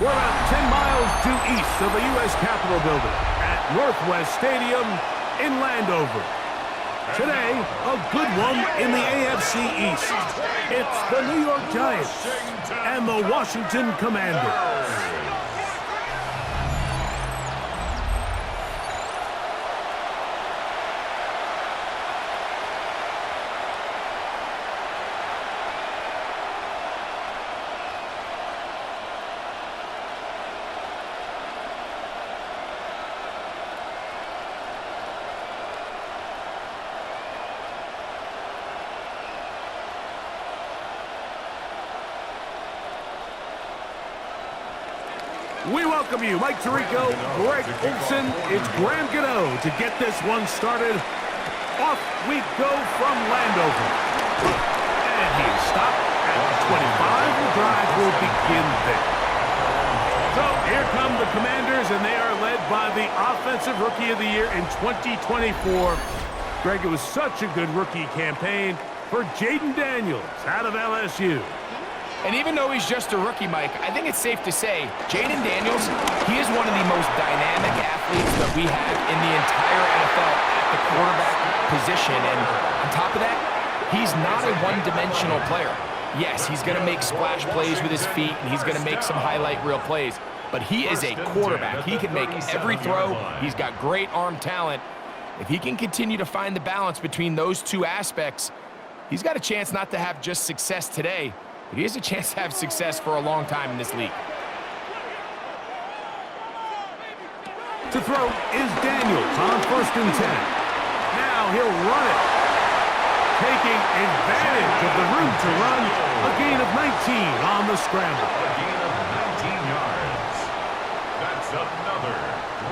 We're about 10 miles due east of the U.S. Capitol building at Northwest Stadium in Landover. Today, a good one in the AFC East. It's the New York Giants and the Washington Commanders. We welcome you, Mike Tirico, Greg Olson. It's Graham Gano to get this one started. Off we go from Landover. And he's stopped at the 25. The drive will begin there. So here come the Commanders, and they are led by the Offensive Rookie of the Year in 2024. Greg, it was such a good rookie campaign for Jaden Daniels out of LSU. And even though he's just a rookie, Mike, I think it's safe to say Jaden Daniels, he is one of the most dynamic athletes that we have in the entire NFL at the quarterback position. And on top of that, he's not a one-dimensional player. Yes, he's going to make splash plays with his feet, and he's going to make some highlight reel plays. But he is a quarterback. He can make every throw. He's got great arm talent. If he can continue to find the balance between those two aspects, he's got a chance not to have just success today, but he has a chance to have success for a long time in this league. To throw is Daniels on 1st and 10. Now he'll run it. Taking advantage of the room to run. A gain of 19 on the scramble. A gain of 19 yards. That's another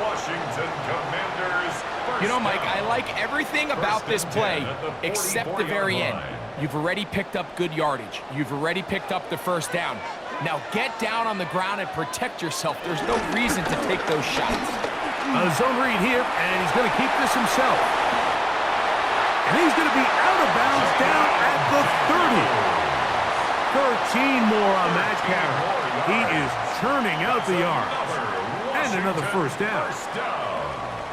Washington Commanders. You know, Mike, I like everything about this play except the very end. You've already picked up good yardage. You've already picked up the first down. Now get down on the ground and protect yourself. There's no reason to take those shots. A zone read here, and he's going to keep this himself. And he's going to be out of bounds down at the 30. 13 more on that carry. He is churning out the yards. And another first down.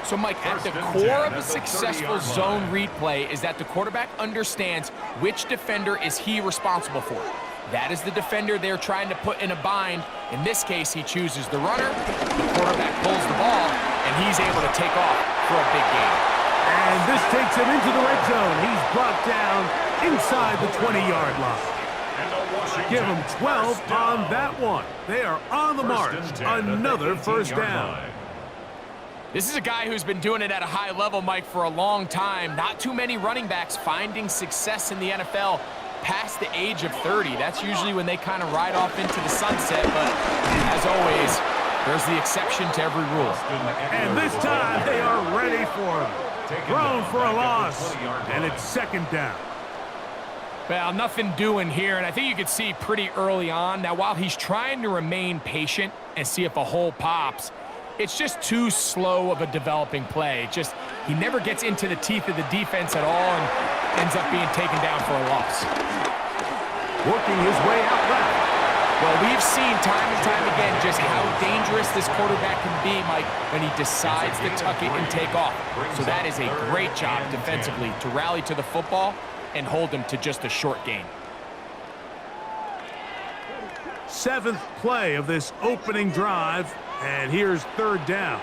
So, Mike, at the core of a successful zone read play is that the quarterback understands which defender is he responsible for. That is the defender they're trying to put in a bind. In this case, he chooses the runner, the quarterback pulls the ball, and he's able to take off for a big gain. And this takes him into the red zone. He's brought down inside the 20-yard line. Give him 12 on that one. They are on the march. Another first down. This is a guy who's been doing it at a high level, Mike, for a long time. Not too many running backs finding success in the NFL past the age of 30. That's usually when they kind of ride off into the sunset, but as always, there's the exception to every rule. And this time they are ready for him. Thrown for a loss, and it's 2nd down. Well, nothing doing here, and I think you could see pretty early on. Now, while he's trying to remain patient and see if a hole pops, it's just too slow of a developing play. He never gets into the teeth of the defense at all and ends up being taken down for a loss. Working his way out left. Well, we've seen time and time again just how dangerous this quarterback can be, Mike, when he decides to tuck it and take off. So that is a great job defensively to rally to the football and hold him to just a short gain. 7th play of this opening drive, and here's 3rd down.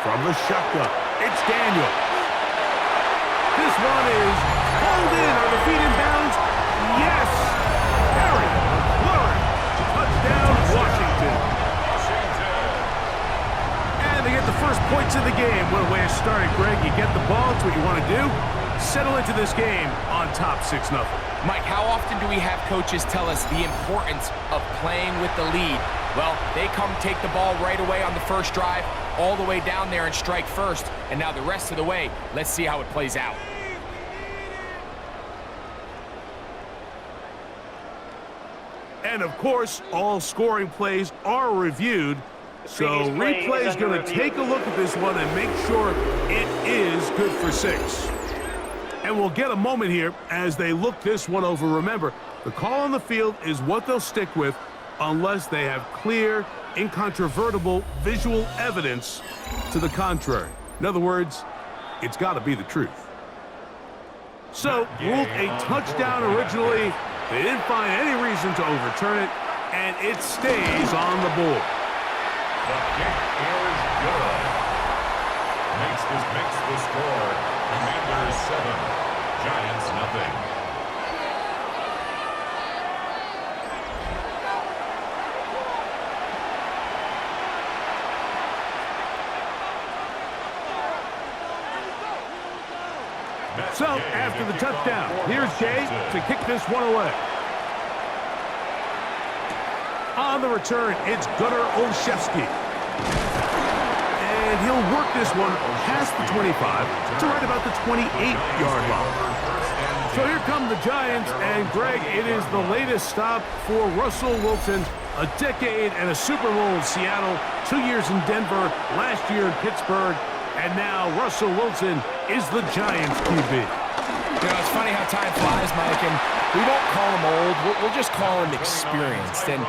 From the shotgun, it's Daniel. This one is pulled in. Are the feet in bounds? Yes! Harry McLaurin. Touchdown, Washington. And they get the first points of the game. What a way to start it, Greg. You get the ball. It's what you want to do. Settle into this game on top 6-0. Mike, how often do we have coaches tell us the importance of playing with the lead? Well, they come take the ball right away on the first drive, all the way down there and strike first. And now the rest of the way, let's see how it plays out. And, of course, all scoring plays are reviewed. So replay is going to take a look at this one and make sure it is good for 6. And we'll get a moment here as they look this one over. Remember, the call on the field is what they'll stick with. unless they have clear, incontrovertible visual evidence to the contrary. In other words, it's got to be the truth. So, ruled a touchdown originally. They didn't find any reason to overturn it, and it stays on the board. The kick is good. Makes the score. Commanders 7, Giants nothing. So, after the touchdown, here's Jay to kick this one away. On the return, it's Gunnar Olszewski. And he'll work this one past the 25 to right about the 28-yard line. So here come the Giants, and Greg, it is the latest stop for Russell Wilson. A decade and a Super Bowl in Seattle, 2 years in Denver, last year in Pittsburgh, and now Russell Wilson is the Giants QB. You know, it's funny how time flies, Mike, and we won't call him old. We'll just call him experienced. And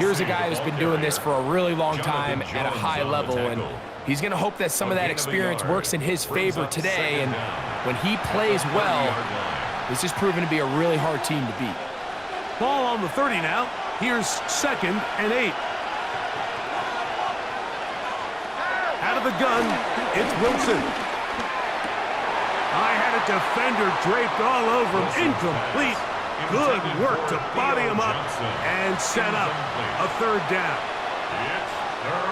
here's a guy who's been doing this for a really long time at a high level, and he's going to hope that some of that experience works in his favor today. And when he plays well, this is proven to be a really hard team to beat. Ball on the 30 now. Here's 2nd and 8. Out of the gun, it's Wilson. I had a defender draped all over him. Incomplete. Good work to body him up and set up a 3rd down.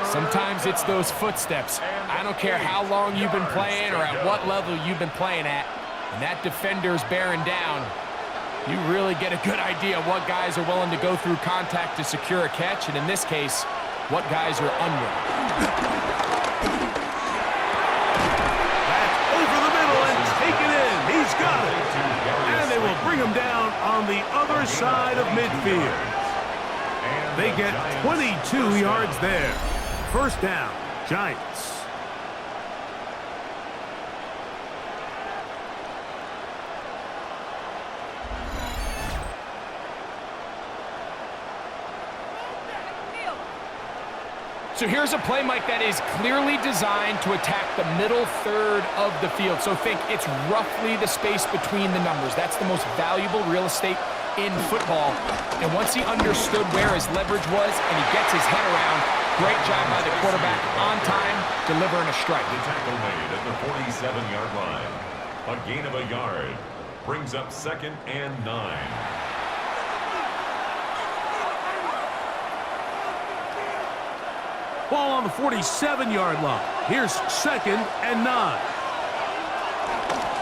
Sometimes it's those footsteps. I don't care how long you've been playing or at what level you've been playing at. When that defender's bearing down, you really get a good idea of what guys are willing to go through contact to secure a catch, and in this case, what guys are unwilling. Got it. And they will bring him down on the other side of midfield. They get 22 yards there. 1st down, Giants. So here's a play, Mike, that is clearly designed to attack the middle 3rd of the field. So think it's roughly the space between the numbers. That's the most valuable real estate in football. And once he understood where his leverage was and he gets his head around, great job by the quarterback on time, delivering a strike. The tackle made at the 47-yard line. A gain of a yard brings up 2nd and 9. Ball on the 47-yard line. Here's 2nd and 9.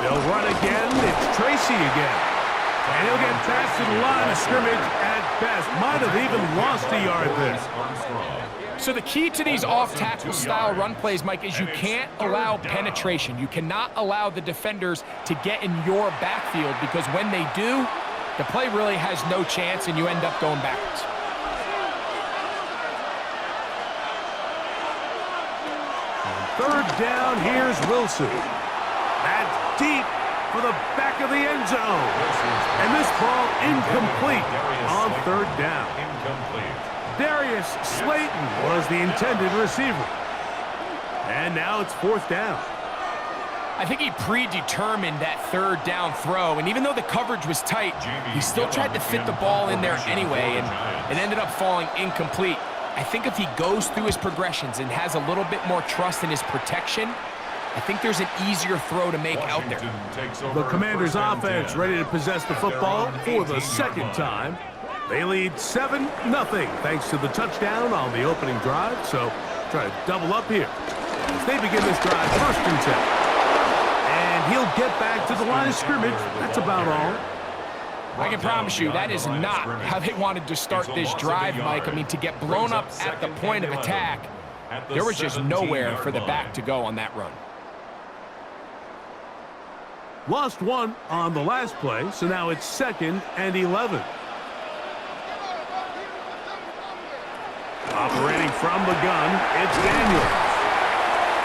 They'll run again. It's Tracy again. And he'll get past to the line of scrimmage at best. Might have even lost a yard there. So the key to these off-tackle style run plays, Mike, is you can't allow penetration. You cannot allow the defenders to get in your backfield, because when they do, the play really has no chance and you end up going backwards. Third down, here's Wilson. That's deep for the back of the end zone. And this ball incomplete on 3rd down. Darius Slayton was the intended receiver. And now it's 4th down. I think he predetermined that 3rd down throw, and even though the coverage was tight, he still tried to fit the ball in there anyway, and it ended up falling incomplete. I think if he goes through his progressions and has a little bit more trust in his protection, I think there's an easier throw to make out there. The Commanders' offense ready to possess the football for the 2nd time. They lead 7-0 thanks to the touchdown on the opening drive. So try to double up here as they begin this drive 1st and 10. And he'll get back to the line of scrimmage. That's about all. I can promise you that is not how they wanted to start this drive, Mike. I mean, to get blown up at the point of attack, there was just nowhere for the back to go on that run. Lost 1 on the last play, so now it's 2nd and 11. Operating from the gun, it's Daniels.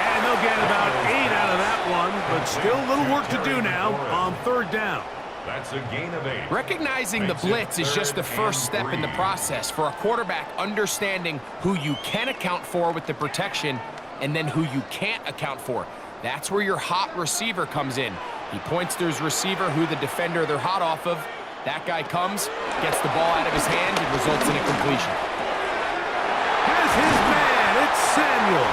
And they'll get about 8 out of that one, but still a little work to do now on 3rd down. That's a gain of 8. Recognizing the blitz is just the first step in the process for a quarterback understanding who you can account for with the protection and then who you can't account for. That's where your hot receiver comes in. He points to his receiver, who the defender they're hot off of. That guy comes, gets the ball out of his hand, and results in a completion. Here's his man, it's Samuel.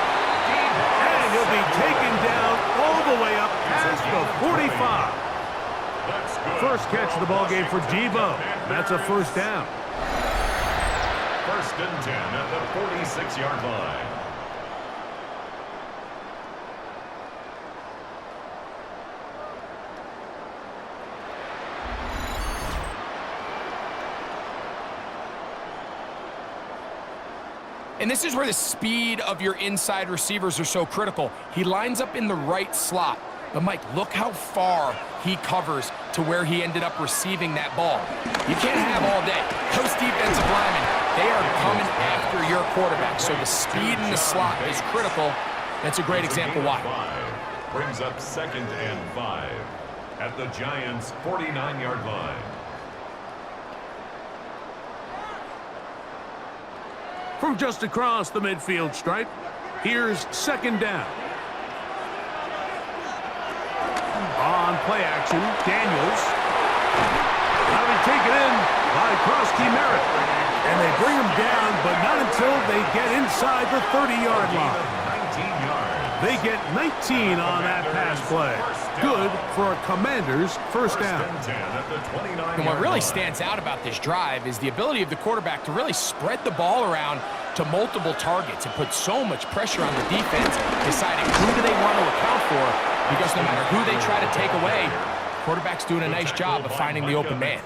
And he'll be taken down all the way up past the 45. First catch of the ball game for Debo. That's a first down. First and 10 at the 46-yard line. And this is where the speed of your inside receivers are so critical. He lines up in the right slot. But, Mike, look how far he covers to where he ended up receiving that ball. You can't have all day. Those defensive linemen, they are coming after your quarterback. So the speed in the slot is critical. That's a great example why. Brings up 2nd and 5 at the Giants' 49-yard line. From just across the midfield stripe, here's 2nd down. On play action, Daniels. Now they take it in by Krosky Merritt. And they bring him down, but not until they get inside the 30-yard line. They get 19 on that pass play. Good for a Commander's first down. And what really stands out about this drive is the ability of the quarterback to really spread the ball around to multiple targets and put so much pressure on the defense, deciding who do they want to account for, because no matter who they try to take away, quarterback's doing a nice job of finding the open man.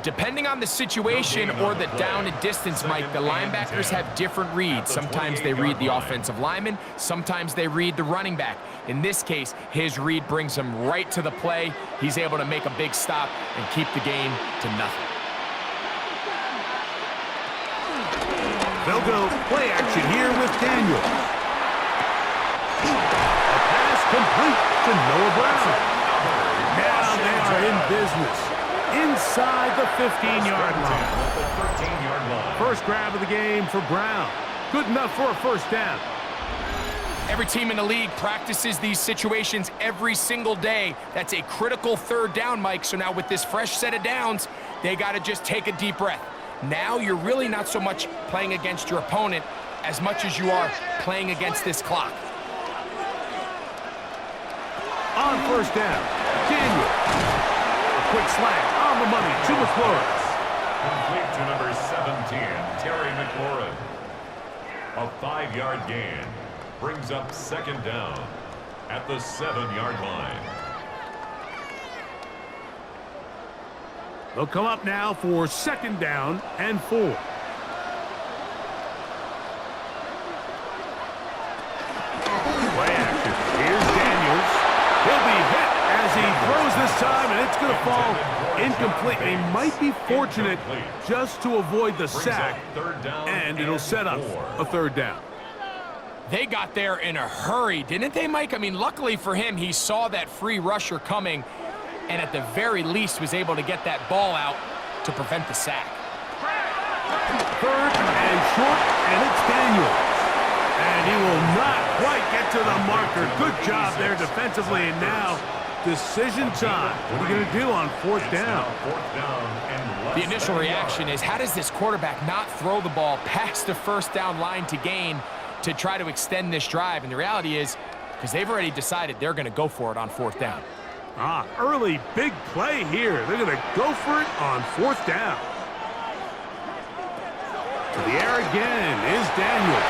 Depending on the situation or the down and distance, Mike, the linebackers have different reads. Sometimes they read the offensive lineman, sometimes they read the running back. In this case, his read brings him right to the play. He's able to make a big stop and keep the game to nothing. They'll go play action here with Daniels. A pass complete to Noah Brown. Now they are in business inside the 15-yard line. First grab of the game for Brown. Good enough for a first down. Every team in the league practices these situations every single day. That's a critical 3rd down, Mike. So now with this fresh set of downs, they got to just take a deep breath. Now you're really not so much playing against your opponent as much as you are playing against this clock. On first down, Daniel. A quick slant on the money to McLaurin. Complete to number 17, Terry McLaurin. A 5-yard gain brings up 2nd down at the 7-yard line. They'll come up now for 2nd down and 4. Play action. Here's Daniels. He'll be hit as he throws this time, and it's going to fall incomplete. They might be fortunate just to avoid the sack, and it'll set up a 3rd down. They got there in a hurry, didn't they, Mike? I mean, luckily for him, he saw that free rusher coming, and at the very least was able to get that ball out to prevent the sack. 3rd and short, and it's Daniels. And he will not quite get to the marker. Good job there defensively, and now decision time. What are you going to do on 4th down? The initial reaction is, how does this quarterback not throw the ball past the 1st down line to gain to try to extend this drive? And the reality is, because they've already decided they're going to go for it on 4th down. Early big play here. They're going to go for it on 4th down. To the air again is Daniel.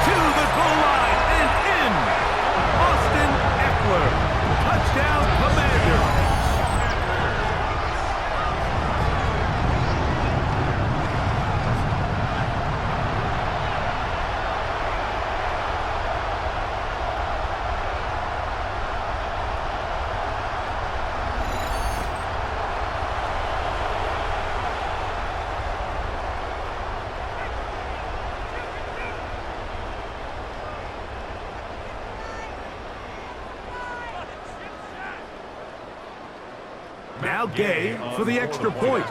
To the goal line and in. Austin Eckler. Touchdown, Commander. Now Gay for the extra point.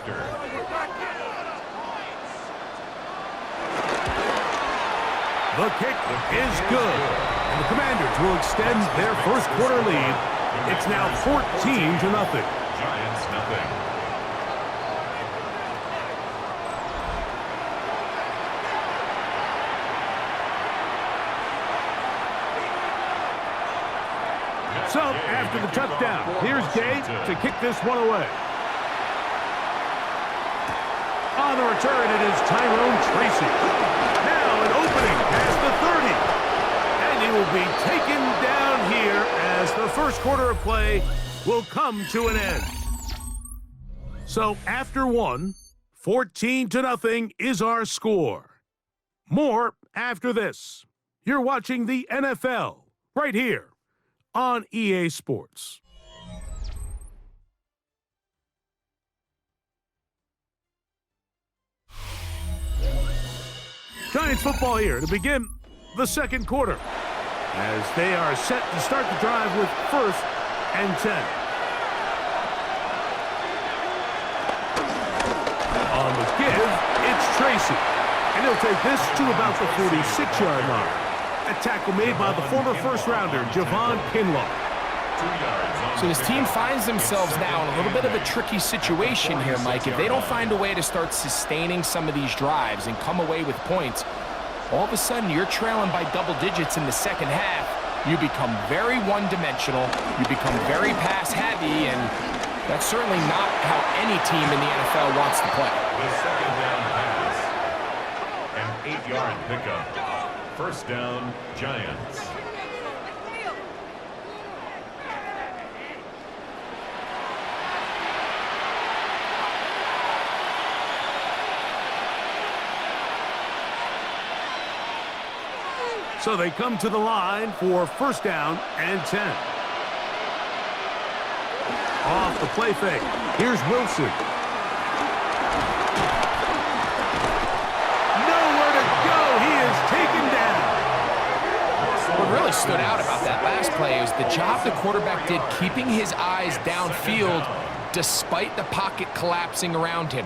The kick is good. And the Commanders will extend their first quarter lead. It's now 14-0. Giants nothing. So, after the touchdown, here's Gay to kick this one away. On the return, it is Tyrone Tracy. Now an opening past the 30. And he will be taken down here as the first quarter of play will come to an end. So, after one, 14-0 is our score. More after this. You're watching the NFL right here on EA Sports. Giants football here to begin the second quarter as they are set to start the drive with 1st and 10. On the give, it's Tracy, and he'll take this to about the 46-yard line. A tackle made by the former first-rounder, Javon Kinlaw. So this team finds themselves now in a little bit of a tricky situation here, Mike. If they don't find a way to start sustaining some of these drives and come away with points, all of a sudden you're trailing by double digits in the second half. You become very one-dimensional. You become very pass-heavy, and that's certainly not how any team in the NFL wants to play. The second down pass. An 8-yard pickup. First down, Giants. So they come to the line for 1st down and 10. Off the play fake. Here's Wilson. Nowhere to go. He is taken down. What really stood out about that last play is the job the quarterback did keeping his eyes downfield despite the pocket collapsing around him.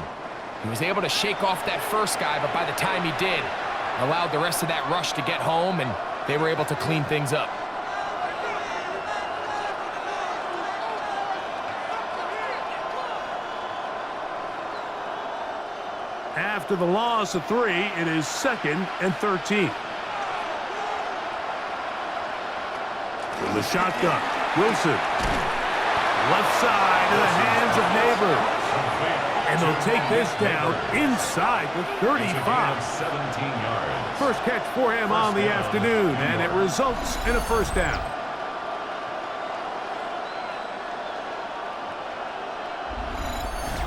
He was able to shake off that first guy, but by the time he did, allowed the rest of that rush to get home, and they were able to clean things up. After the loss of 3, it is 2nd and 13. From the shotgun, Wilson. Left side in the hands of Neighbors. And they'll take this down inside the 35. 17 yards. First catch for him on the afternoon, and it results in a 1st down.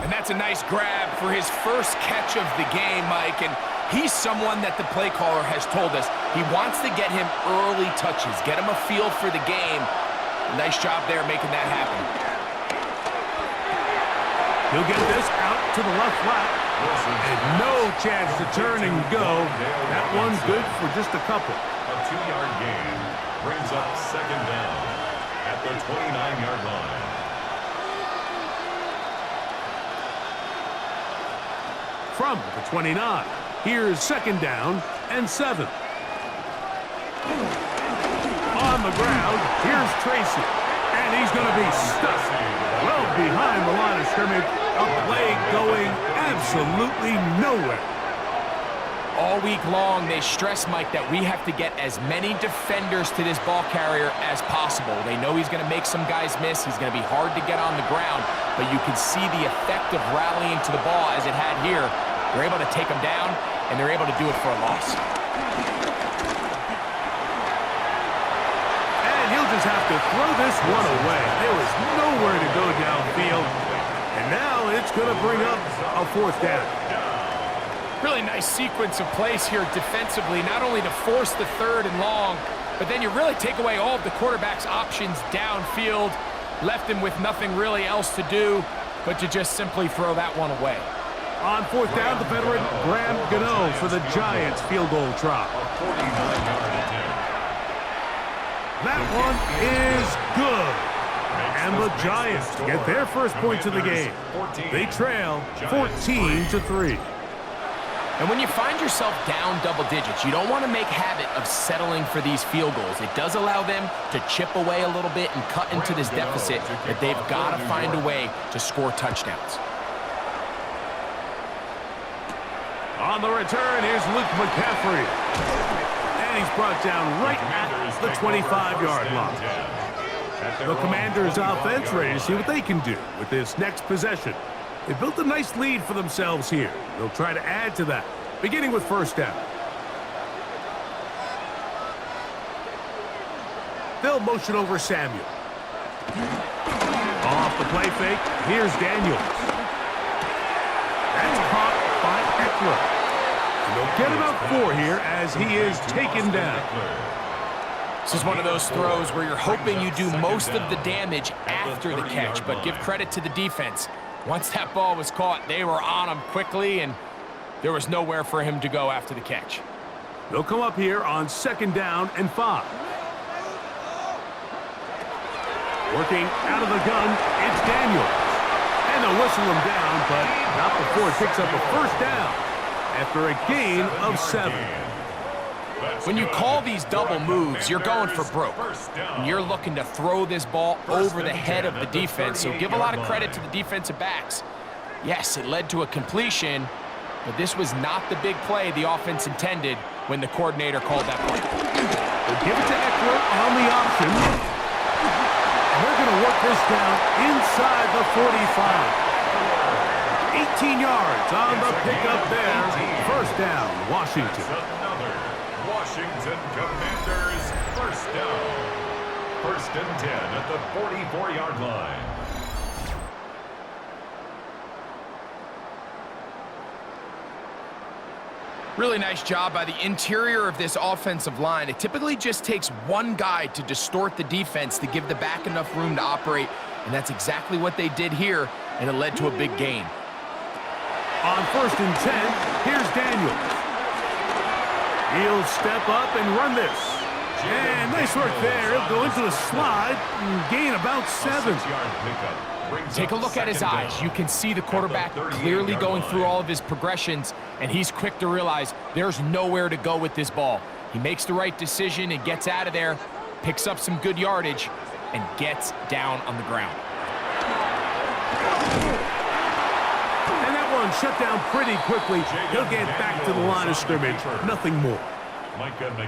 And that's a nice grab for his first catch of the game, Mike. And he's someone that the play caller has told us he wants to get him early touches, get him a feel for the game. Nice job there making that happen. He'll get this out to the left flat. And no chance to turn and go. That one's good for just a couple. A 2-yard gain brings up 2nd down at the 29-yard line. From the 29, here's 2nd down and 7. On the ground, here's Tracy. And he's going to be stuck well behind the line of scrimmage. A play going absolutely nowhere. All week long, they stress, Mike, that we have to get as many defenders to this ball carrier as possible. They know he's going to make some guys miss. He's going to be hard to get on the ground, but you can see the effect of rallying to the ball as it had here. They're able to take him down, and they're able to do it for a loss. And he'll just have to throw this one away. There was nowhere to go downfield. And now it's going to bring up a 4th down. Really nice sequence of plays here defensively, not only to force the 3rd and long, but then you really take away all of the quarterback's options downfield, left him with nothing really else to do but to just simply throw that one away. On 4th down, the veteran Graham Gano for the Giants field goal try. A 49-yard attempt. That one is good. And the Giants get their first points of the game. They trail 14-3. And when you find yourself down double digits, you don't want to make habit of settling for these field goals. It does allow them to chip away a little bit and cut into this deficit, but they've got to find a way to score touchdowns. On the return, here's Luke McCaffrey. And he's brought down right at the 25-yard line. The Commanders' offense ready to see what they can do with this next possession. They built a nice lead for themselves here. They'll try to add to that, beginning with first down. They'll motion over Samuel. Off the play fake, here's Daniels. That's caught by Eckler. And they'll get about 4 here as he is taken down. This is one of those throws where you're hoping you do most of the damage after the catch, but give credit to the defense. Once that ball was caught, they were on him quickly, and there was nowhere for him to go after the catch. They'll come up here on 2nd down and 5. Working out of the gun, it's Daniels. And they'll whistle him down, but not before it picks up a first down after a gain of 7. When you call these double moves, you're going for broke. And you're looking to throw this ball over the head of the defense, so give a lot of credit to the defensive backs. Yes, it led to a completion, but this was not the big play the offense intended when the coordinator called that play. They'll give it to Eckler on the option. And they're going to work this down inside the 45. 18 yards on the pickup there. First down, Washington. Washington Commanders first down. 1st and 10 at the 44-yard line. Really nice job by the interior of this offensive line. It typically just takes one guy to distort the defense to give the back enough room to operate, and that's exactly what they did here, and it led to a big gain. On 1st and 10, here's Daniels. He'll step up and run this. And nice work there. He'll go into the slide and gain about 7. Take a look at his eyes. You can see the quarterback clearly going through all of his progressions, and he's quick to realize there's nowhere to go with this ball. He makes the right decision and gets out of there, picks up some good yardage, and gets down on the ground. And that one shut down pretty quickly. He'll get back to the line of scrimmage. Nothing more.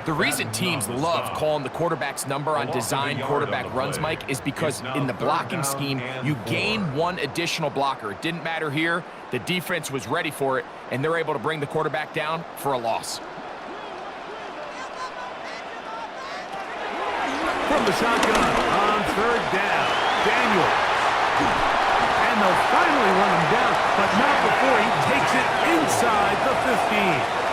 The reason teams love calling the quarterback's number on design quarterback runs, Mike, is because in the blocking scheme, you gain one additional blocker. It didn't matter here. The defense was ready for it, and they're able to bring the quarterback down for a loss. From the shotgun on 3rd down, Daniels. And they'll finally run him down, but not before he takes it inside the 15.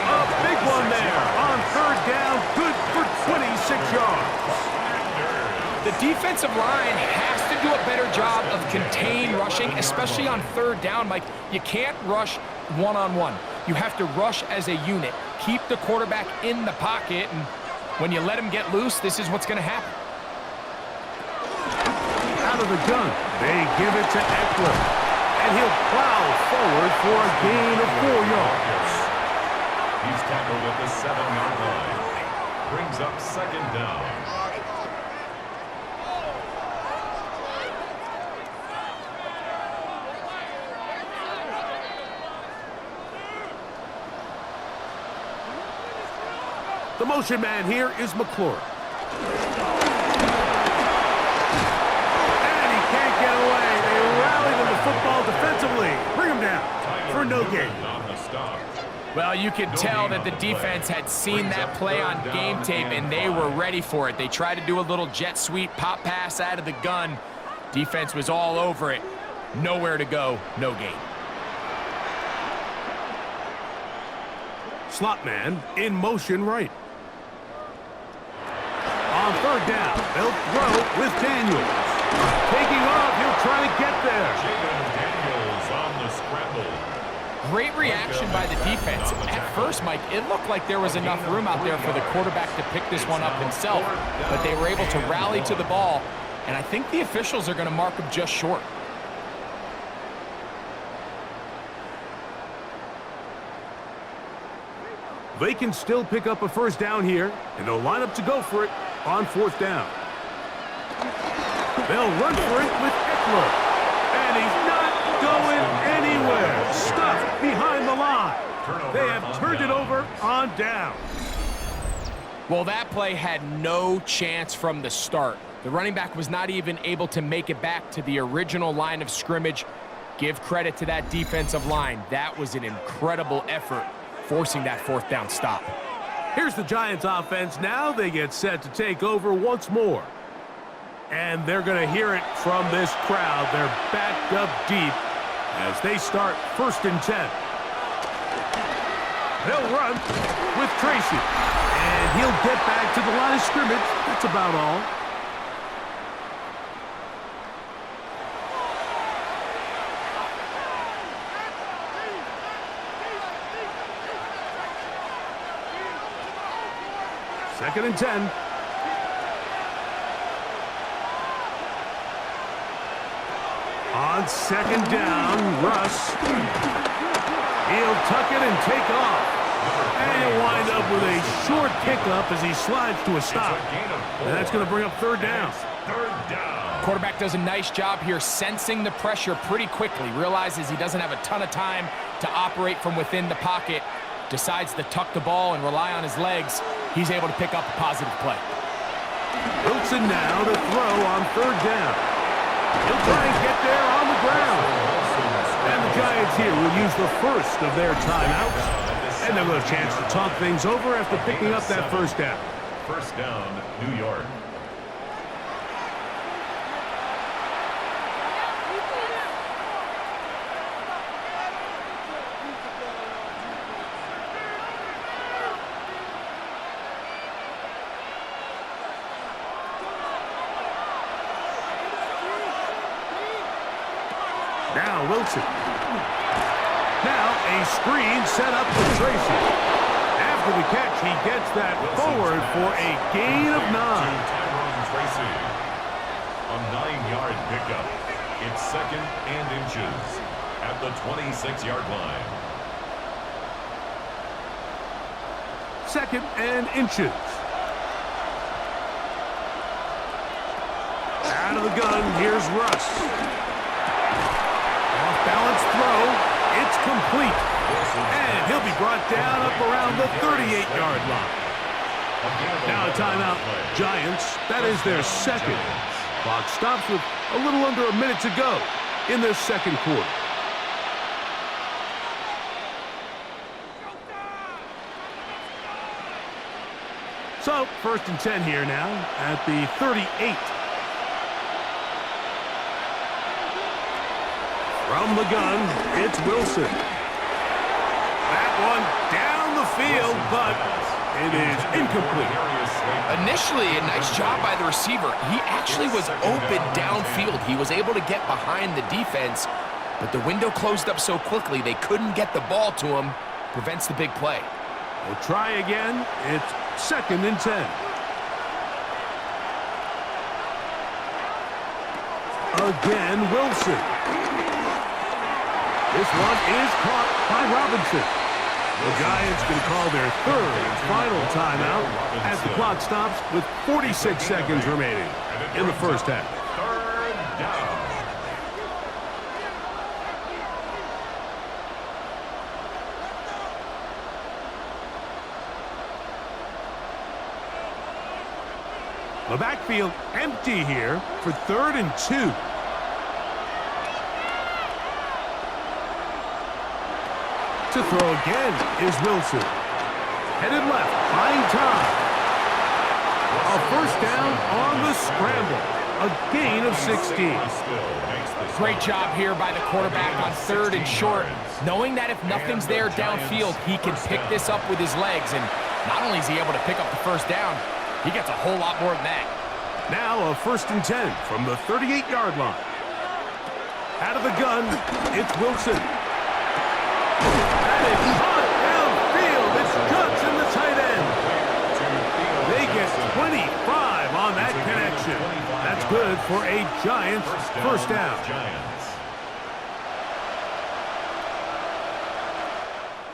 A big one there on 3rd down, good for 26 yards. The defensive line has to do a better job of contained rushing, especially on 3rd down, Mike. You can't rush one-on-one. You have to rush as a unit. Keep the quarterback in the pocket, and when you let him get loose, this is what's going to happen. Out of the gun, they give it to Eckler, and he'll plow forward for a gain of 4 yards. He's tackled at the 7-yard line. Brings up 2nd down. The motion man here is McClure. And he can't get away. They rallied on the football defensively. Bring him down for no gain. Well, you could tell that the defense had seen that play on game tape, and they were ready for it. They tried to do a little jet sweep pop pass out of the gun. Defense was all over it. Nowhere to go, no gain. Slot man in motion right. On 3rd down, they'll throw with Daniels. Taking off, he'll try to get there. Daniels on the scramble. Great reaction by the defense. At first, Mike, it looked like there was enough room out there for the quarterback to pick this one up himself, but they were able to rally to the ball and I think the officials are going to mark him just short. They can still pick up a first down here, and they'll line up to go for it on 4th down. They'll run for it with Eckler, and he's not going anywhere. Stuffed behind the line. They have turned it over on down. Well, that play had no chance from the start. The running back was not even able to make it back to the original line of scrimmage. Give credit to that defensive line. That was an incredible effort, forcing that 4th down stop. Here's the Giants offense now. They get set to take over once more. And they're going to hear it from this crowd. They're backed up deep as they start 1st and 10. They'll run with Tracy. And he'll get back to the line of scrimmage. That's about all. Second and 10. On 2nd down, Russ. He'll tuck it and take off. And he'll wind up with a short pickup as he slides to a stop. And that's going to bring up 3rd down. Quarterback does a nice job here sensing the pressure pretty quickly. Realizes he doesn't have a ton of time to operate from within the pocket. Decides to tuck the ball and rely on his legs. He's able to pick up a positive play. Wilson now to throw on 3rd down. He'll try and get there on the ground. And the Giants here will use the first of their timeouts. And they'll have a chance to talk things over after picking up that 1st down. 1st down, New York. Now Wilson. Now a screen set up for Tracy. After the catch, he gets that forward for a gain of 9. Tracy. A 9-yard pickup. It's 2nd and inches at the 26-yard line. 2nd and inches. Out of the gun, here's Russ. Off-balance throw. It's complete. And he'll be brought down up around the 38-yard line. Now a timeout. Giants, that is their 2nd. Clock stops with a little under a minute to go in the 2nd quarter. So, 1st and 10 here now at the 38. From the gun, it's Wilson. That one down the field, but it is incomplete. Initially, a nice job by the receiver. He actually was open downfield. He was able to get behind the defense, but the window closed up so quickly they couldn't get the ball to him. Prevents the big play. We'll try again. It's 2nd and 10. Again, Wilson. This one is caught by Robinson. The Giants can call their 3rd and final timeout as the clock stops with 46 seconds remaining in the 1st half. 3rd down. The backfield empty here for 3rd and 2. To throw again is Wilson. Headed left, buying time. A 1st down on the scramble. A gain of 16. Great job here by the quarterback on 3rd and short. Knowing that if nothing's there downfield, he can pick this up with his legs. And not only is he able to pick up the 1st down, he gets a whole lot more than that. Now a 1st and 10 from the 38-yard line. Out of the gun, it's Wilson. That is hot downfield. It's Guts in the tight end. They get 25 on that connection. That's good for a Giants first down. Giants.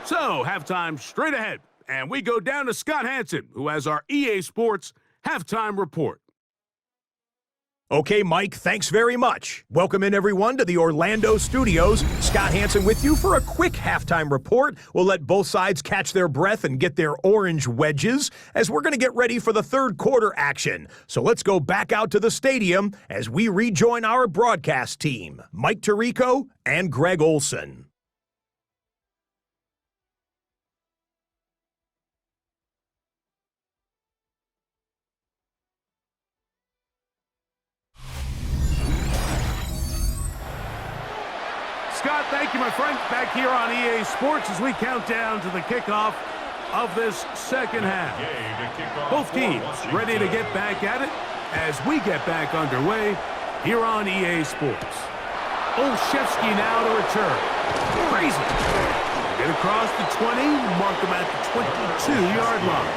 So, halftime straight ahead. And we go down to Scott Hansen, who has our EA Sports halftime report. Okay, Mike, thanks very much. Welcome in, everyone, to the Orlando studios. Scott Hansen with you for a quick halftime report. We'll let both sides catch their breath and get their orange wedges as we're going to get ready for the third quarter action. So let's go back out to the stadium as we rejoin our broadcast team, Mike Tirico and Greg Olson. Scott, thank you, my friend. Back here on EA Sports as we count down to the kickoff of this second half. Both teams ready to get back at it as we get back underway here on EA Sports. Olszewski now to return. Crazy. Get across the 20, mark them at the 22-yard line.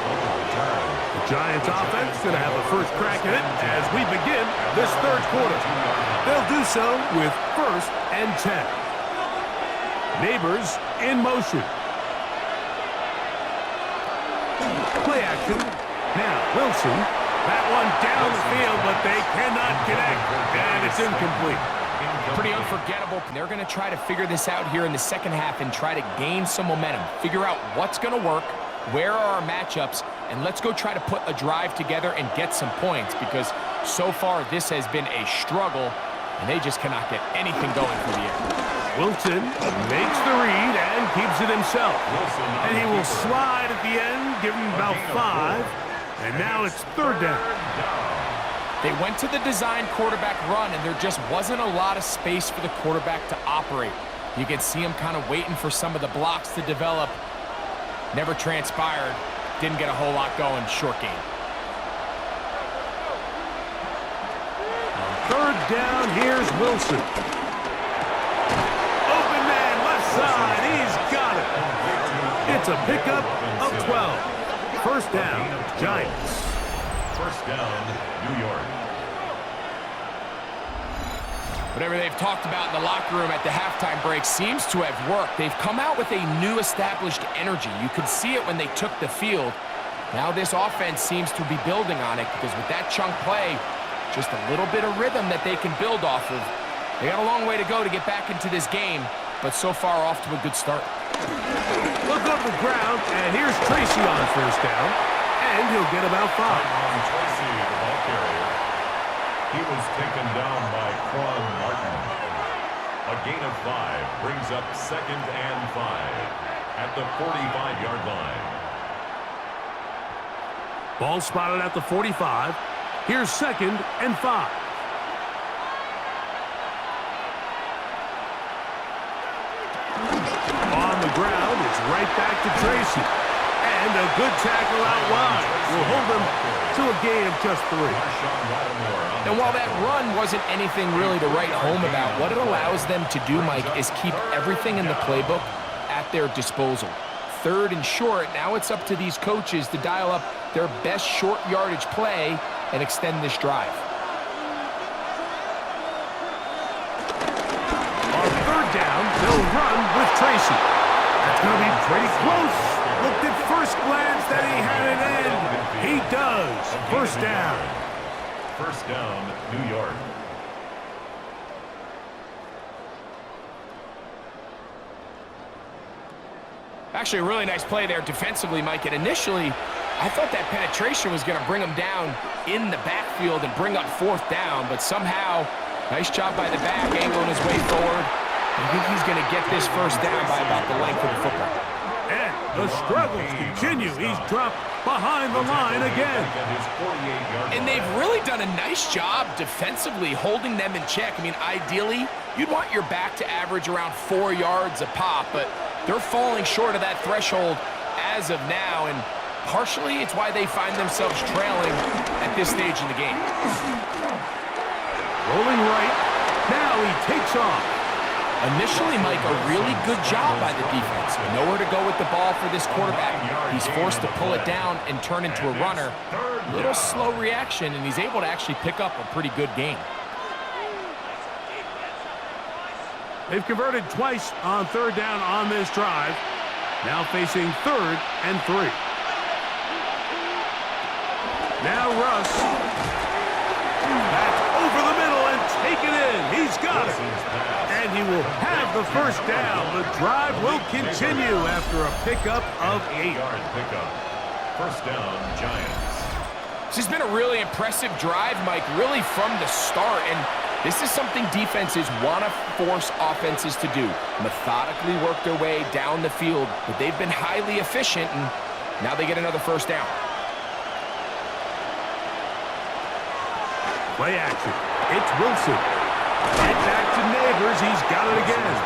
The Giants offense going to have a first crack at it as we begin this third quarter. They'll do so with 1st and 10. Neighbors in motion. Play action. Now Wilson. That one down the field, but they cannot connect, and it's incomplete. Pretty unforgettable. They're going to try to figure this out here in the second half and try to gain some momentum. Figure out what's going to work, where are our matchups, and let's go try to put a drive together and get some points because so far this has been a struggle, and they just cannot get anything going for the air. Wilson makes the read and keeps it himself. And he will slide at the end, give him about 5. And now it's third down. They went to the design quarterback run, and there just wasn't a lot of space for the quarterback to operate. You can see him kind of waiting for some of the blocks to develop. Never transpired. Didn't get a whole lot going. Short game. Third down, here's Wilson. Open man, left side, he's got it. It's a pickup of 12. First down, Giants. First down, New York. Whatever they've talked about in the locker room at the halftime break seems to have worked. They've come out with a new established energy. You could see it when they took the field. Now this offense seems to be building on it because with that chunk play, just a little bit of rhythm that they can build off of. They got a long way to go to get back into this game, but so far off to a good start. Look up the ground, and here's Tracy on first down, and he'll get about 5. Tracy, the ball carrier. He was taken down by Quan Martin. A gain of 5 brings up 2nd and 5 at the 45-yard line. Ball spotted at the 45. Here's 2nd and 5. On the ground, it's right back to Tracy. And a good tackle out wide will hold them to a gain of just 3. And while that run wasn't anything really to write home about, what it allows them to do, Mike, is keep everything in the playbook at their disposal. 3rd and short, now it's up to these coaches to dial up their best short yardage play and extend this drive. On 3rd down, they'll run with Tracy. That's going to be pretty close. Looked at first glance that he had it in. He does. First down. First down, New York. Actually, a really nice play there defensively, Mike. And initially, I thought that penetration was going to bring him down in the backfield and bring up 4th down. But somehow, nice job by the back, angling his way forward. I think he's going to get this first down by about the length of the football. And the struggles continue. He's dropped behind the line again. And they've really done a nice job defensively holding them in check. I mean, ideally, you'd want your back to average around 4 yards a pop, but they're falling short of that threshold as of now, and partially it's why they find themselves trailing at this stage in the game. Rolling right. Now he takes off. Initially, Mike, a really good job by the defense. Nowhere to go with the ball for this quarterback. He's forced to pull it down and turn into a runner. Little slow reaction, and he's able to actually pick up a pretty good game. They've converted twice on third down on this drive. Now facing 3rd and 3. Now Russ. Back over the middle and take it in. He's got it. And he will have the first down. The drive will continue after a pickup of 8. Pickup. First down, Giants. This has been a really impressive drive, Mike, really from the start. And this is something defenses want to force offenses to do. Methodically work their way down the field, but they've been highly efficient, and now they get another first down. Play action. It's Wilson. Right back to Neighbors. He's got it again.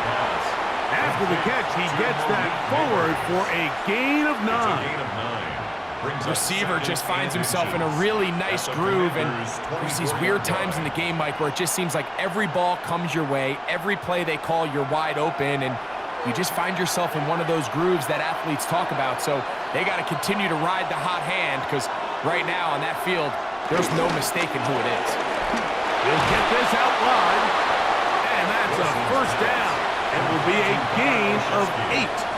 After the catch, he gets that forward for a gain of 9. The receiver just finds himself in a really nice groove, and there's these weird times in the game, Mike, where it just seems like every ball comes your way, every play they call, you're wide open, and you just find yourself in one of those grooves that athletes talk about. So they got to continue to ride the hot hand, because right now on that field, there's no mistaking who it is. He'll get this out wide, and that's a first down. It will be a gain of 8.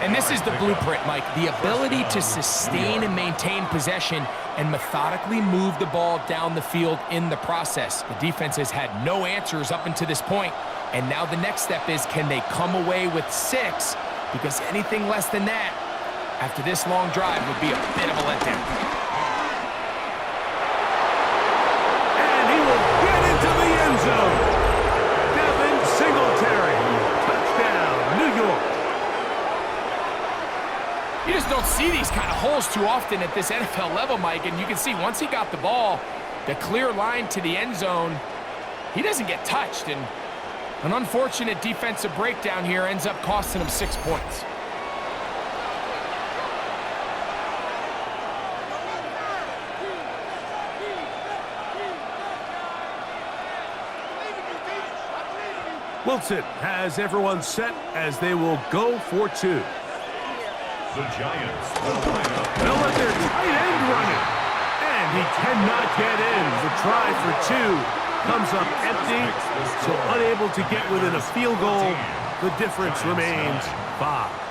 And this is the blueprint, Mike. The ability to sustain and maintain possession and methodically move the ball down the field in the process. The defense has had no answers up until this point, and now the next step is, can they come away with 6? Because anything less than that, after this long drive, would be a bit of a letdown. And he will get into the end zone. Devin Singletary. Touchdown, New York. You just don't see these kind of holes too often at this NFL level, Mike, and you can see once he got the ball, the clear line to the end zone, he doesn't get touched, and an unfortunate defensive breakdown here ends up costing him 6 points. Wilson has everyone set as they will go for 2. The Giants will line up. They'll let their tight end run it. And he cannot get in. The try for 2 comes up empty, so unable to get within a field goal. The difference remains 5.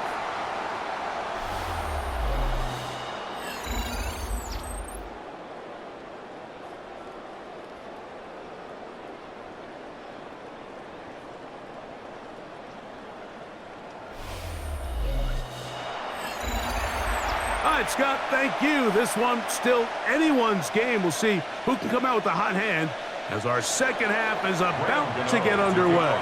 All right, Scott, thank you. This one still anyone's game. We'll see who can come out with the hot hand as our second half is about to get underway.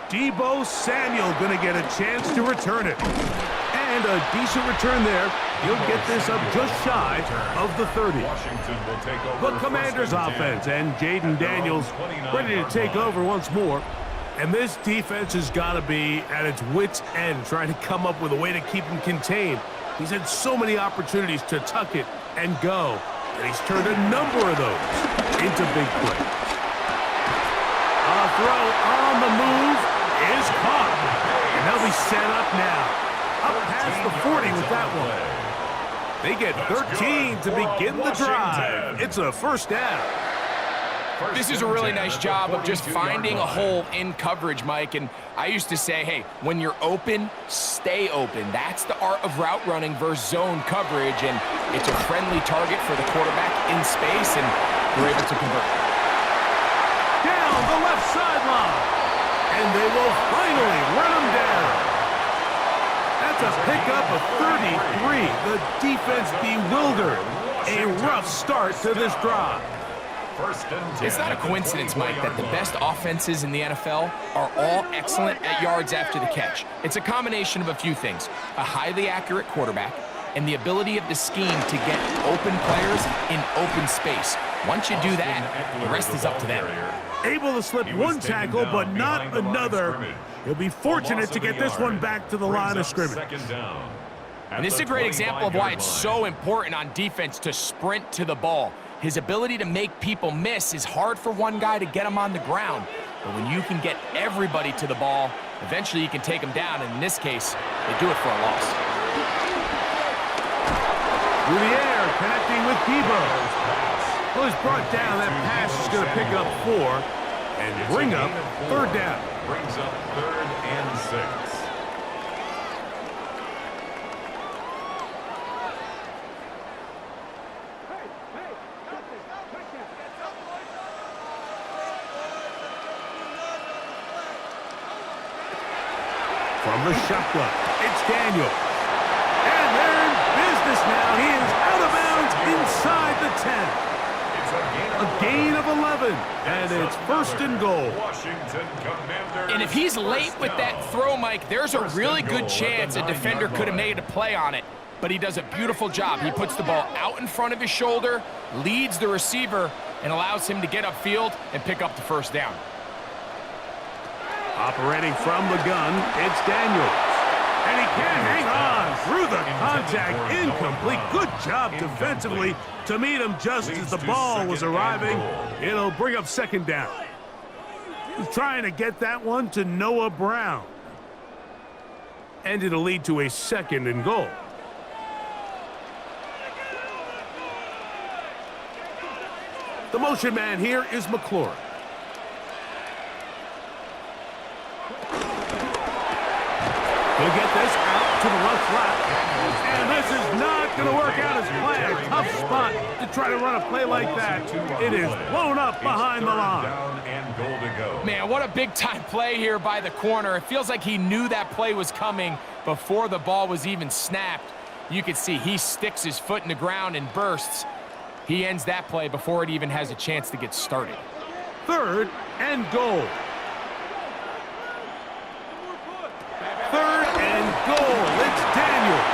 Deebo Samuel going to get a chance to return it. And a decent return there. He'll get this up just shy of the 30. The Commanders offense and Jaden Daniels ready to take over once more. And this defense has got to be at its wits' end, trying to come up with a way to keep him contained. He's had so many opportunities to tuck it and go, and he's turned a number of those into big plays. A throw on the move is caught, and they'll be set up now. Up past the 40 with that one. They get 13 to begin the drive. It's a first down. This is a really nice job of just finding a hole in coverage, Mike. And I used to say, hey, when you're open, stay open. That's the art of route running versus zone coverage. And it's a friendly target for the quarterback in space, and they're able to convert. Down the left sideline. And they will finally run him down. That's a pickup of 33. The defense bewildered. A rough start to this drive. It's not a coincidence, Mike, that the best offenses in the NFL are all excellent at yards after the catch. It's a combination of a few things: a highly accurate quarterback and the ability of the scheme to get open players in open space. Once you do that, the rest is up to them. Able to slip one tackle, but not another. He'll be fortunate to get this one back to the line of scrimmage. And this is a great example of why it's so important on defense to sprint to the ball. His ability to make people miss is hard for one guy to get him on the ground. But when you can get everybody to the ball, eventually you can take them down. And in this case, they do it for a loss. Through the air, connecting with Deebo. Well, he's brought down. That pass is going to pick up 4 and bring up 3rd down. Brings up 3rd and 6. From the shotgun, it's Daniels. And they're in business now. He is out of bounds inside the 10. A gain of 11, and it's 1st and goal. And if he's late with that throw, Mike, there's a really good chance a defender could have made a play on it. But he does a beautiful job. He puts the ball out in front of his shoulder, leads the receiver, and allows him to get upfield and pick up the 1st down. Operating from the gun, it's Daniels. And he can't hang on through the contact. Incomplete. Good job defensively to meet him just as the ball was arriving. It'll bring up 2nd down. He's trying to get that one to Noah Brown. And it'll lead to a 2nd and goal. The motion man here is McLaurin. He'll get this out to the left flat. And this is not going to work out as planned. Tough spot to try to run a play like that. It is blown up behind the line. Man, what a big-time play here by the corner. It feels like he knew that play was coming before the ball was even snapped. You can see he sticks his foot in the ground and bursts. He ends that play before it even has a chance to get started. 3rd and goal. 3rd and goal. It's Daniels.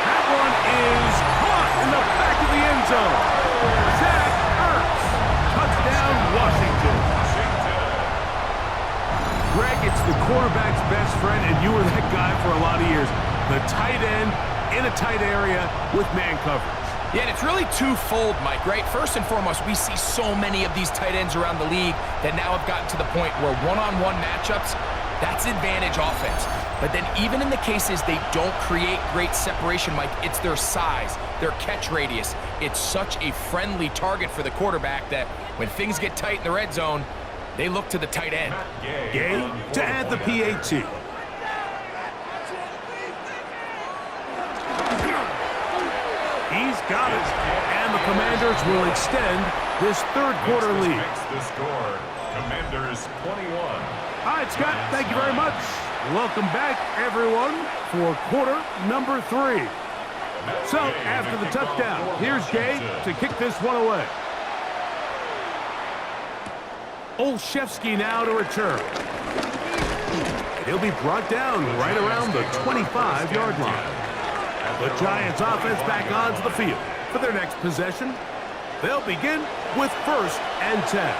That one is caught in the back of the end zone. Zach Ertz. Touchdown, Washington. Greg, it's the quarterback's best friend, and you were that guy for a lot of years. The tight end in a tight area with man coverage. Yeah, and it's really twofold, Mike, right? First and foremost, we see so many of these tight ends around the league that now have gotten to the point where one-on-one matchups, that's advantage offense. But then even in the cases they don't create great separation, Mike, it's their size, their catch radius. It's such a friendly target for the quarterback that when things get tight in the red zone, they look to the tight end. Gay to add the PAT. He's got it. And the Commanders will extend this 3rd quarter lead. The score, Commanders 21. All right, Scott, thank you very much. Welcome back, everyone, for quarter number 3. So, after the touchdown, here's Gay to kick this one away. Olszewski now to return. He'll be brought down right around the 25-yard line. The Giants offense back onto the field for their next possession. They'll begin with 1st and 10.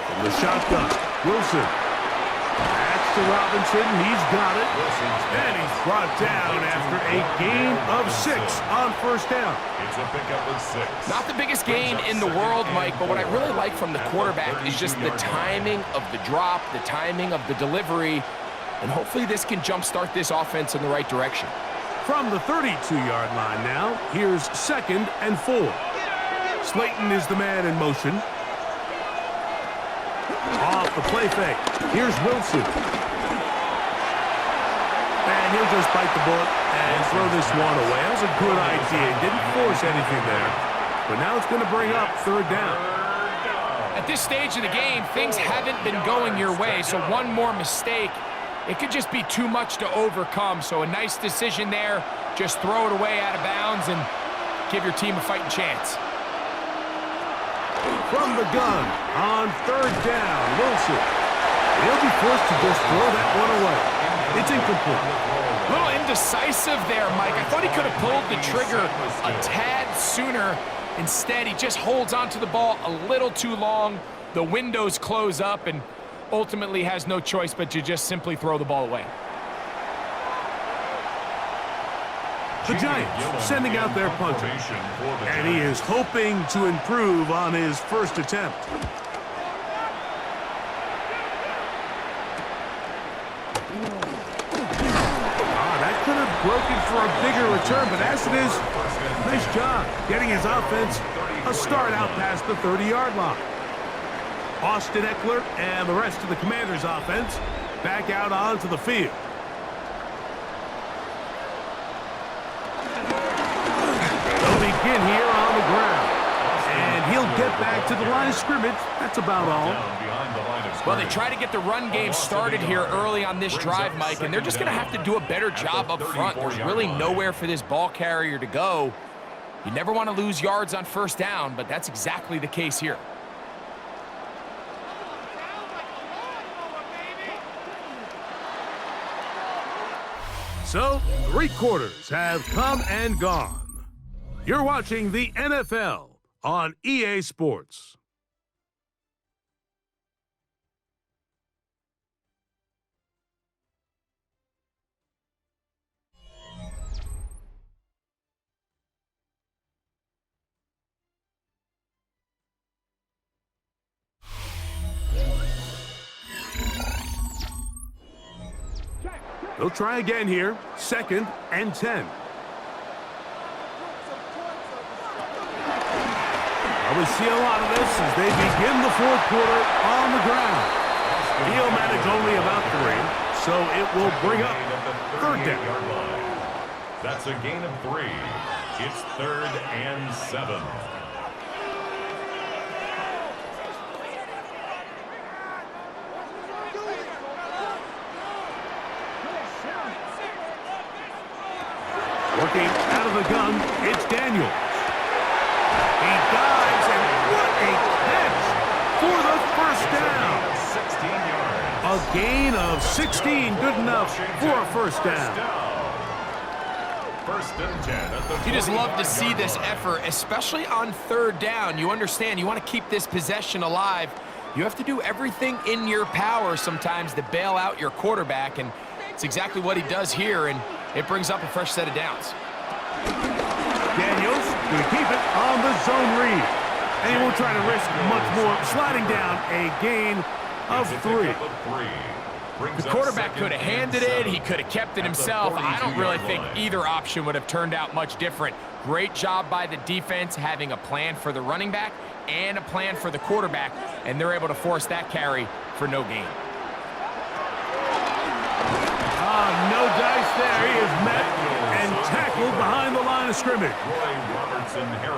From the shotgun, Wilson. That's to Robinson. He's got it. And he's brought down after a gain of 6 on 1st down. It's a pickup of 6. Not the biggest gain in the world, Mike, but what I really like from the quarterback is just the timing of the drop, the timing of the delivery, and hopefully this can jumpstart this offense in the right direction. From the 32-yard line now, here's 2nd and 4. Slayton is the man in motion. Off the play fake. Here's Wilson. And he'll just bite the bullet and throw this one away. That was a good idea. He didn't force anything there. But now it's going to bring up 3rd down. At this stage of the game, things haven't been going your way, so one more mistake, it could just be too much to overcome. So a nice decision there. Just throw it away out of bounds and give your team a fighting chance. From the gun on 3rd down, Wilson. He'll be forced to just throw that one away. It's incomplete. A little indecisive there, Mike. I thought he could have pulled the trigger a tad sooner. Instead, he just holds onto the ball a little too long. The windows close up and ultimately has no choice but to just simply throw the ball away. The Giants sending out their punter. And he is hoping to improve on his 1st attempt. That could have broken for a bigger return, but as it is, nice job getting his offense a start out past the 30-yard line. Austin Eckler and the rest of the Commanders' offense back out onto the field. They'll begin here on the ground. And he'll get back to the line of scrimmage. That's about all. Well, they try to get the run game started here early on this drive, Mike, and they're just going to have to do a better job up front. There's really nowhere for this ball carrier to go. You never want to lose yards on first down, but that's exactly the case here. So, 3 quarters have come and gone. You're watching the NFL on EA Sports. They'll try again here. 2nd and 10. We see a lot of this as they begin the 4th quarter on the ground. He'll manage only about 3, so it will bring up 3rd down. That's a gain of 3. It's 3rd and 7. Working out of the gun, it's Daniels. He dives, and what a catch for the first down. 16 yards. A gain of 16, good enough for a first down. 1st and 10 at the You just love to see 45-yard this line. effort, especially on 3rd down. You understand, you want to keep this possession alive. You have to do everything in your power sometimes to bail out your quarterback, and it's exactly what he does here, and it brings up a fresh set of downs. Daniels going to keep it on the zone read. And he won't try to risk much more, sliding down a gain of 3. The quarterback could have handed it. He could have kept it himself. I don't really think either option would have turned out much different. Great job by the defense having a plan for the running back and a plan for the quarterback, and they're able to force that carry for no gain. No dice there. He is met and tackled behind the line of scrimmage.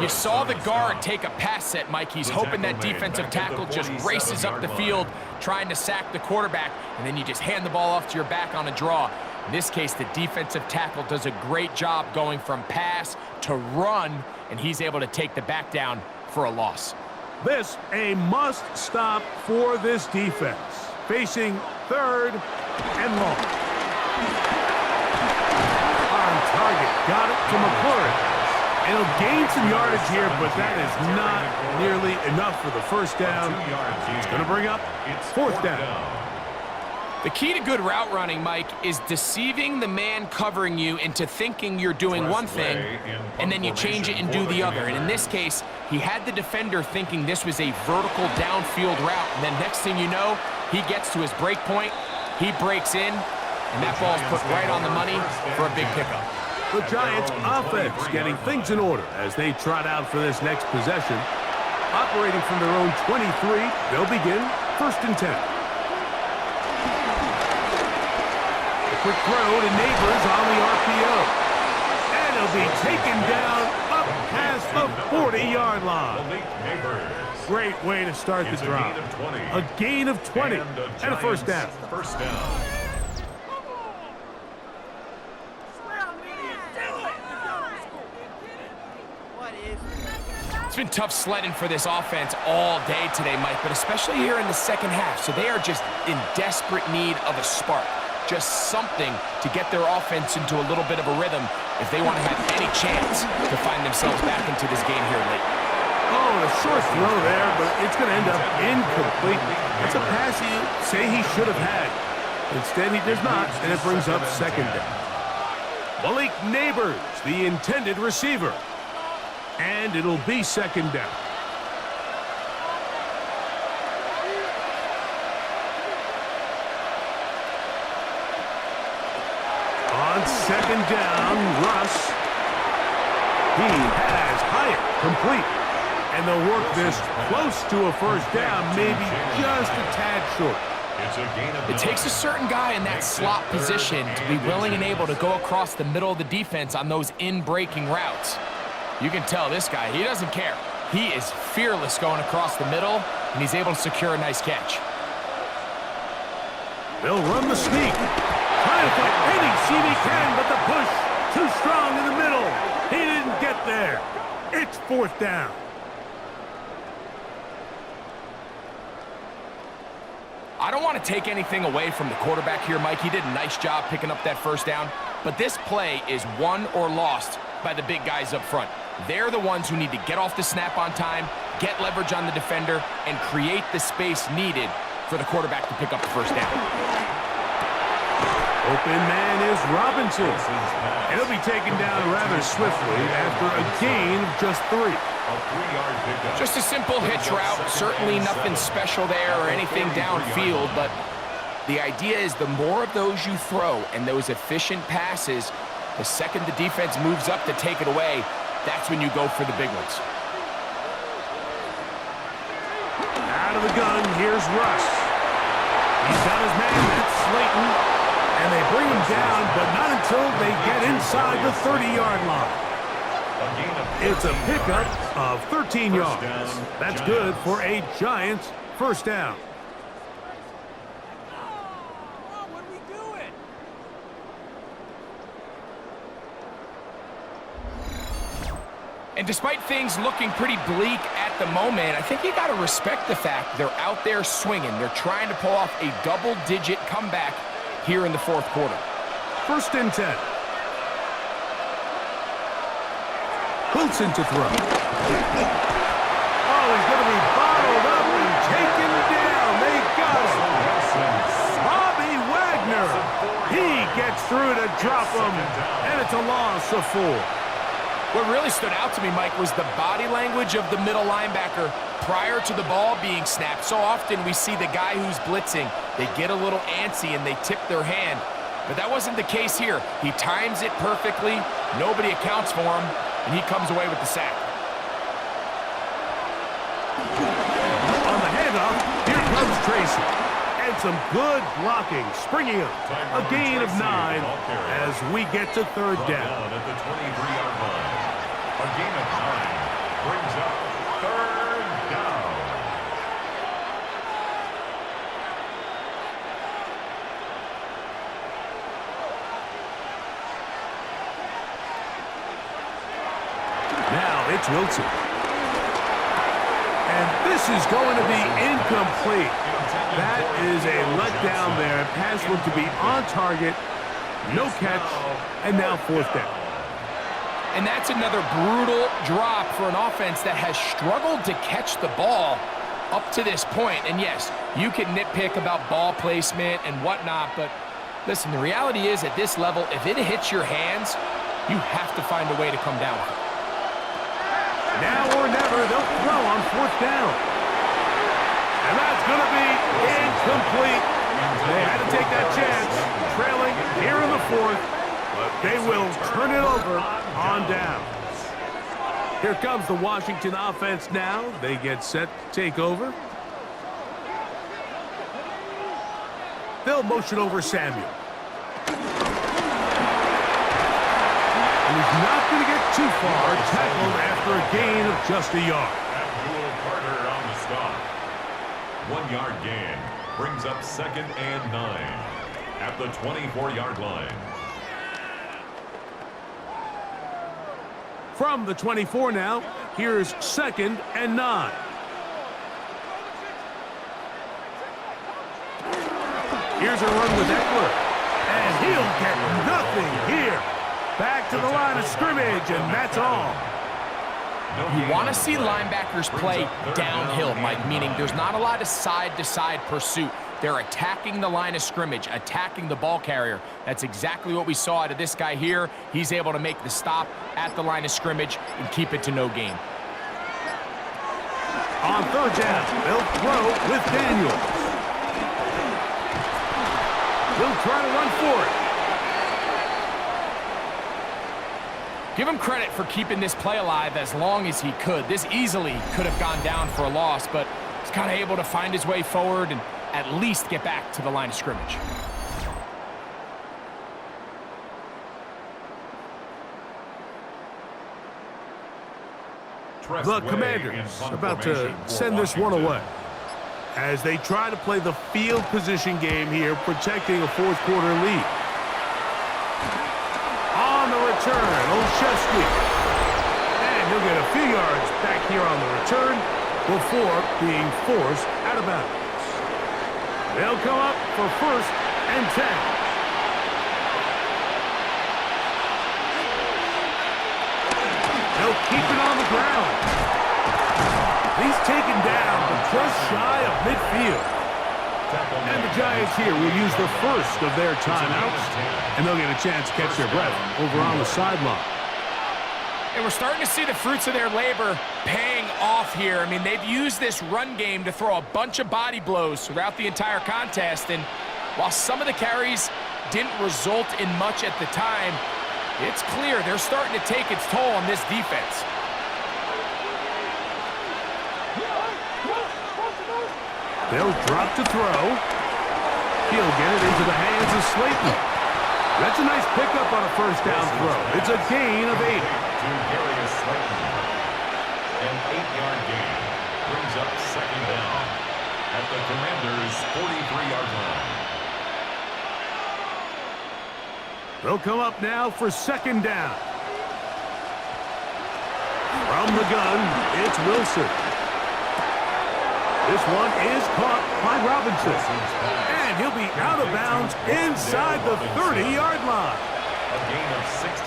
You saw the guard take a pass set, Mike. He's hoping that defensive tackle just races up the field trying to sack the quarterback, and then you just hand the ball off to your back on a draw. In this case, the defensive tackle does a great job going from pass to run, and he's able to take the back down for a loss. This a must stop for this defense. Facing 3rd and long. On target, got it to McClure. It'll gain some yardage here, but that is not nearly enough for the first down. It's going to bring up 4th down. The key to good route running, Mike, is deceiving the man covering you into thinking you're doing one thing, and then you change it and do the other. And in this case, he had the defender thinking this was a vertical downfield route, and then next thing you know, he gets to his break point, he breaks in, and that ball is put right on the money for a big pickup. The Giants offense getting things in order as they trot out for this next possession. Operating from their own 23, they'll begin 1st and 10. A quick throw to Neighbors on the RPO. And it'll be taken down up past the 40-yard line. Great way to start the drive. A gain of 20 and a first down. First down. It's been tough sledding for this offense all day today, Mike, but especially here in the second half. So they are just in desperate need of a spark, just something to get their offense into a little bit of a rhythm if they want to have any chance to find themselves back into this game here late. Oh, a short throw there, but it's going to end up incomplete. It's a pass he say he should have had. Instead, he does not, and it brings up 2nd down. Malik Neighbors, the intended receiver. And it'll be 2nd down. On It's second down. Russ. He has Hyatt complete. And they'll work this close to a first down, maybe just a tad short. It takes a certain guy in that slot position to be willing and able to go across the middle of the defense on those in-breaking routes. You can tell this guy, he doesn't care. He is fearless going across the middle, and he's able to secure a nice catch. They'll run the sneak. Trying to fight any seam he can, but the push too strong in the middle. He didn't get there. It's fourth down. I don't want to take anything away from the quarterback here, Mike. He did a nice job picking up that first down, but this play is won or lost by the big guys up front. They're the ones who need to get off the snap on time, get leverage on the defender, and create the space needed for the quarterback to pick up the first down. Open man is Robinson. And he'll be taken down rather swiftly after a gain of just 3. Just a simple hitch route. Certainly nothing special there or anything downfield, but the idea is the more of those you throw and those efficient passes, the second the defense moves up to take it away, that's when you go for the big ones. Out of the gun, here's Russ. He's got his man, that's Slayton. And they bring him down, but not until they get inside the 30-yard line. It's a pickup of 13 yards. That's good for a Giants first down. What are we doing? And despite things looking pretty bleak at the moment, I think you got to respect the fact they're out there swinging. They're trying to pull off a double-digit comeback here in the fourth quarter. First and 10. Wilson to throw. Oh, he's going to be bottled up and taken down. They got him. Bobby Wagner. He gets through to drop him, and it's a loss of 4. What really stood out to me, Mike, was the body language of the middle linebacker prior to the ball being snapped. So often we see the guy who's blitzing, they get a little antsy and they tip their hand. But that wasn't the case here. He times it perfectly, nobody accounts for him, and he comes away with the sack. On the handoff, here comes Tracy. And some good blocking, springing up. A gain of 9 as we get to third down. At the 23-yard line. A gain of 9 brings up third down. Now it's Wilson. And this is going to be incomplete. That is a letdown there. Pass looked to be on target. No catch. And now fourth down. And that's another brutal drop for an offense that has struggled to catch the ball up to this point. And yes, you can nitpick about ball placement and whatnot, but listen, the reality is at this level, if it hits your hands, you have to find a way to come down with it. Now or never, they'll throw on fourth down. And that's going to be incomplete. They had to take that chance, trailing here in the fourth, but they will turn it over on down. Here comes the Washington offense now. They get set to take over. They'll motion over Samuel. And he's not going to get too far, tackled after a gain of just a yard. Abdul Carter on the stop. 1 yard gain brings up second and 9 at the 24-yard line. From the 24 now, here's second and 9. Here's a run with Eckler, and he'll get nothing here. Back to the line of scrimmage, and that's all. You want to see linebackers play downhill, Mike, meaning there's not a lot of side-to-side pursuit. They're attacking the line of scrimmage, attacking the ball carrier. That's exactly what we saw out of this guy here. He's able to make the stop at the line of scrimmage and keep it to no gain. On third down, they'll throw with Daniels. He'll try to run for it. Give him credit for keeping this play alive as long as he could. This easily could have gone down for a loss, but he's kind of able to find his way forward and at least get back to the line of scrimmage. The Commanders about to send this one away as they try to play the field position game here, protecting a fourth-quarter lead. On the return, Olszewski. And he'll get a few yards back here on the return before being forced out of bounds. They'll come up for 1st and 10. They'll keep it on the ground. He's taken down, but just shy of midfield. And the Giants here will use the first of their timeouts, and they'll get a chance to catch their breath over on the sideline. And we're starting to see the fruits of their labor paying off here. I mean, they've used this run game to throw a bunch of body blows throughout the entire contest, and while some of the carries didn't result in much at the time, it's clear they're starting to take its toll on this defense. They'll drop to throw. He'll get it into the hands of Slayton. That's a nice pickup on a first down throw. It's a gain of 8. To Darius Slayton. An 8-yard gain brings up 2nd down at the Commanders' 43-yard line. They'll come up now for 2nd down. From the gun, it's Wilson. This one is caught by Robinson. And he'll be out of bounds inside the 30-yard line.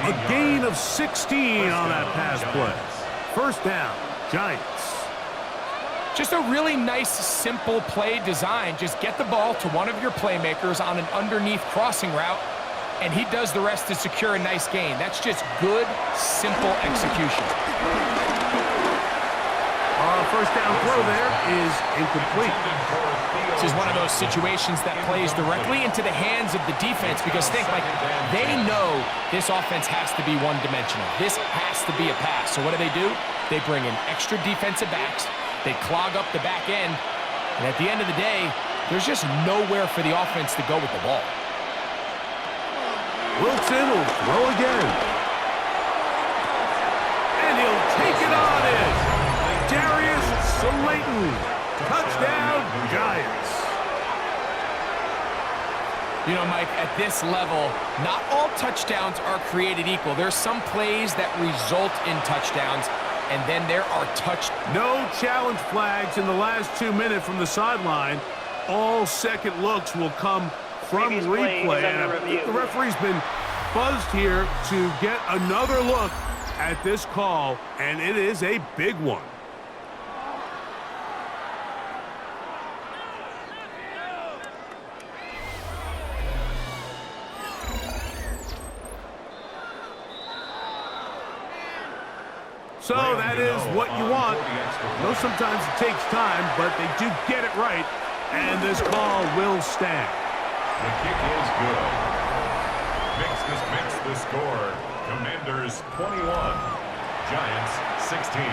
A gain of 16 on that pass play. 1st down, Giants. Just a really nice, simple play design. Just get the ball to one of your playmakers on an underneath crossing route, and he does the rest to secure a nice gain. That's just good, simple execution. First down throw there is incomplete. This is one of those situations that plays directly into the hands of the defense because think, like, they know this offense has to be one-dimensional. This has to be a pass. So what do? They bring in extra defensive backs. They clog up the back end. And at the end of the day, there's just nowhere for the offense to go with the ball. Wilson will throw again. And he'll take it on in. Darius Slayton. Touchdown, Giants. You know, Mike, at this level, not all touchdowns are created equal. There's some plays that result in touchdowns, and then there are No challenge flags in the last 2 minutes from the sideline. All second looks will come from replay. And the referee's been buzzed here to get another look at this call, and it is a big one. So that is what you want. I know sometimes it takes time, but they do get it right, and this call will stand. The kick is good. Makes the score. Commanders 21, Giants 16.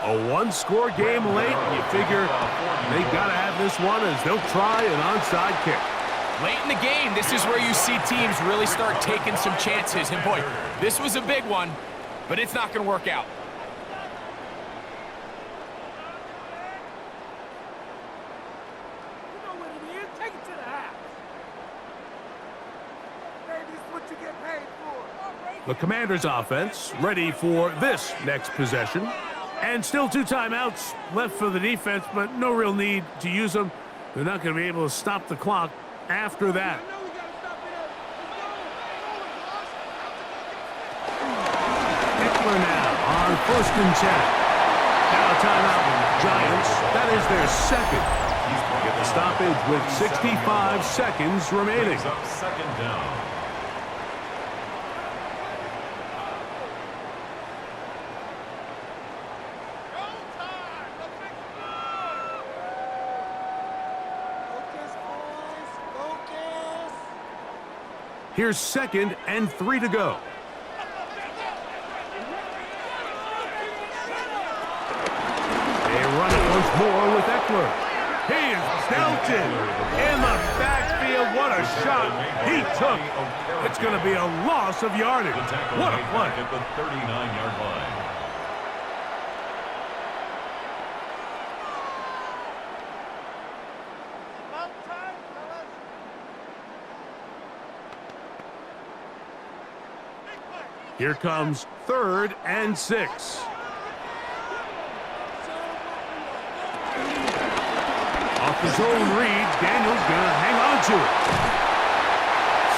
A one-score game late, and you figure they got to have this one as they'll try an onside kick. Late in the game, this is where you see teams really start taking some chances. And boy, this was a big one, but it's not going to work out. You know what it is. Take it to the house. Hey, this is what you get paid for. The Commanders' offense ready for this next possession. And still 2 timeouts left for the defense, but no real need to use them. They're not going to be able to stop the clock after that. Eckler now on 1st and 10. Now a timeout, Giants. That is their second. Get the stoppage with 65 seconds remaining. Up 2nd down. Here's 2nd and 3 to go. They run it once more with Eckler. He is belted in the backfield. What a shot he took. It's going to be a loss of yardage. What a play. At the 39-yard line. Here comes 3rd and 6. Off his own read, Daniels gonna hang on to it.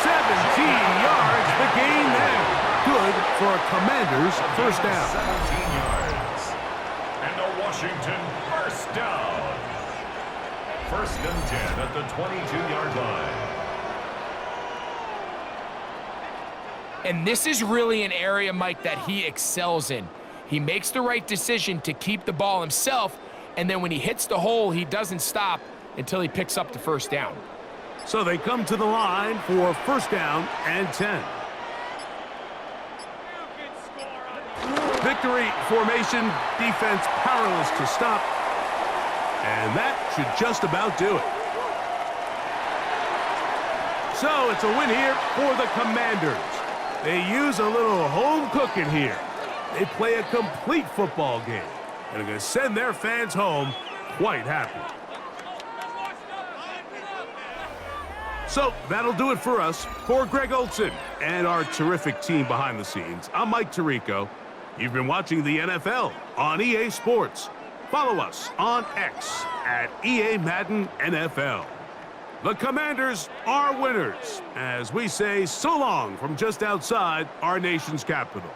17 yards, the gain there. Good for a Commanders first down. 17 yards. And a Washington first down. 1st and 10 at the 22-yard line. And this is really an area, Mike, that he excels in. He makes the right decision to keep the ball himself, and then when he hits the hole, he doesn't stop until he picks up the first down. So they come to the line for first down and 10. Victory formation, defense powerless to stop. And that should just about do it. So it's a win here for the Commanders. They use a little home cooking here. They play a complete football game. And they're going to send their fans home quite happy. So that'll do it for us. For Greg Olson and our terrific team behind the scenes, I'm Mike Tirico. You've been watching the NFL on EA Sports. Follow us on X at EA Madden NFL. The Commanders are winners, as we say so long from just outside our nation's capital.